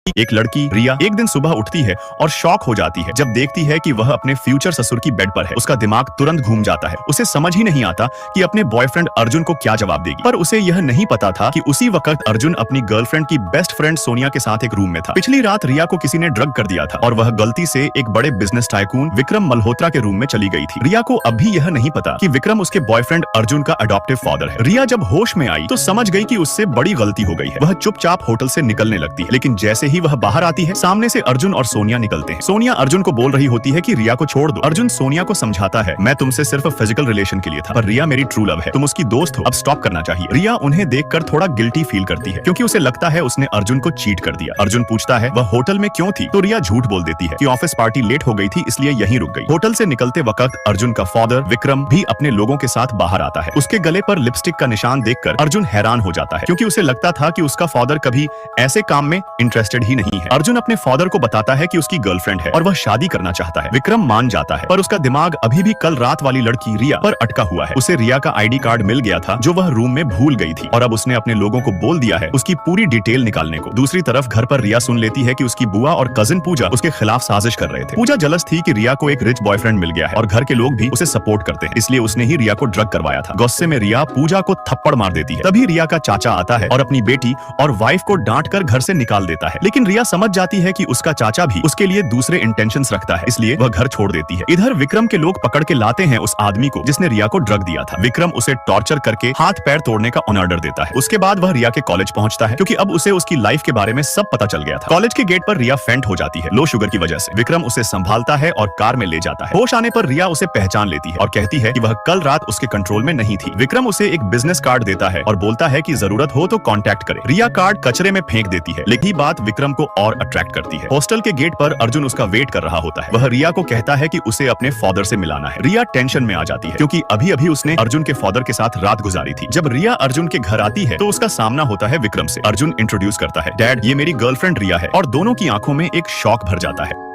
एक लड़की रिया एक दिन सुबह उठती है और शॉक हो जाती है जब देखती है कि वह अपने फ्यूचर ससुर की बेड पर है। उसका दिमाग तुरंत घूम जाता है। उसे समझ ही नहीं आता कि अपने बॉयफ्रेंड अर्जुन को क्या जवाब देगी। पर उसे यह नहीं पता था कि उसी वक्त अर्जुन अपनी गर्लफ्रेंड की बेस्ट फ्रेंड सोनिया के साथ एक रूम में था। पिछली रात रिया को किसी ने ड्रग कर दिया था और वह गलती से एक बड़े बिजनेस टाइकून विक्रम मल्होत्रा के रूम में चली गई थी। रिया को अभी यह नहीं पता कि विक्रम उसके बॉयफ्रेंड अर्जुन का अडॉप्टिव फादर है। रिया जब होश में आई तो समझ गई कि उससे बड़ी गलती हो गई है। वह चुपचाप होटल से निकलने लगती है, लेकिन जैसे ही वह बाहर आती है सामने से अर्जुन और सोनिया निकलते हैं। सोनिया अर्जुन को बोल रही होती है कि रिया को छोड़ दो। अर्जुन सोनिया को समझाता है, मैं तुमसे सिर्फ फिजिकल रिलेशन के लिए था, पर रिया मेरी ट्रू लव है, तुम उसकी दोस्त हो, अब स्टॉप करना चाहिए। रिया उन्हें देखकर थोड़ा गिल्टी फील करती है क्योंकि उसे लगता है उसने अर्जुन को चीट कर दिया। अर्जुन पूछता है वह होटल में क्यों थी, तो रिया झूठ बोल देती है कि ऑफिस पार्टी लेट हो गई थी इसलिए यहीं रुक गई। होटल से निकलते वक्त अर्जुन का फादर विक्रम भी अपने लोगों के साथ बाहर आता है। उसके गले पर लिपस्टिक का निशान देखकर अर्जुन हैरान हो जाता है क्योंकि उसे लगता था कि उसका फादर कभी ऐसे काम में इंटरेस्टेड ही नहीं है। अर्जुन अपने फादर को बताता है कि उसकी गर्लफ्रेंड है और वह शादी करना चाहता है। विक्रम मान जाता है पर उसका दिमाग अभी भी कल रात वाली लड़की रिया पर अटका हुआ है। उसे रिया का आईडी कार्ड मिल गया था जो वह रूम में भूल गई थी और अब उसने अपने लोगों को बोल दिया है उसकी पूरी डिटेल निकालने को। दूसरी तरफ घर पर रिया सुन लेती है कि उसकी बुआ और कजिन पूजा उसके खिलाफ साजिश कर रहे थे। पूजा जलस थी कि रिया को एक रिच बॉयफ्रेंड मिल गया है और घर के लोग भी उसे सपोर्ट करते हैं, इसलिए उसने ही रिया को ड्रग करवाया था। गुस्से में रिया पूजा को थप्पड़ मार देती है। तभी रिया का चाचा आता है और अपनी बेटी और वाइफ को डांट कर घर से निकाल देता है, लेकिन रिया समझ जाती है कि उसका चाचा भी उसके लिए दूसरे इंटेंशंस रखता है, इसलिए वह घर छोड़ देती है। इधर विक्रम के लोग पकड़ के लाते हैं उस आदमी को जिसने रिया को ड्रग दिया था। विक्रम उसे टॉर्चर करके हाथ पैर तोड़ने का ऑर्डर देता है। उसके बाद वह रिया के कॉलेज पहुंचता है क्योंकि अब उसे उसकी लाइफ के बारे में सब पता चल गया था। कॉलेज के गेट पर रिया फेंट हो जाती है लो शुगर की वजह से। विक्रम उसे संभालता है और कार में ले जाता है। होश आने पर रिया उसे पहचान लेती है और कहती है कि वह कल रात उसके कंट्रोल में नहीं थी। विक्रम उसे एक बिजनेस कार्ड देता है और बोलता है कि जरूरत हो तो कांटेक्ट करे। रिया कार्ड कचरे में फेंक देती है, लेकिन ये बात विक्रम को और अट्रैक्ट करती है। हॉस्टल के गेट पर अर्जुन उसका वेट कर रहा होता है। वह रिया को कहता है कि उसे अपने फादर से मिलाना है। रिया टेंशन में आ जाती है क्योंकि अभी अभी उसने अर्जुन के फादर के साथ रात गुजारी थी। जब रिया अर्जुन के घर आती है तो उसका सामना होता है विक्रम से। अर्जुन इंट्रोड्यूस करता है, डैड ये मेरी गर्लफ्रेंड रिया है, और दोनों की आंखों में एक शॉक भर जाता है।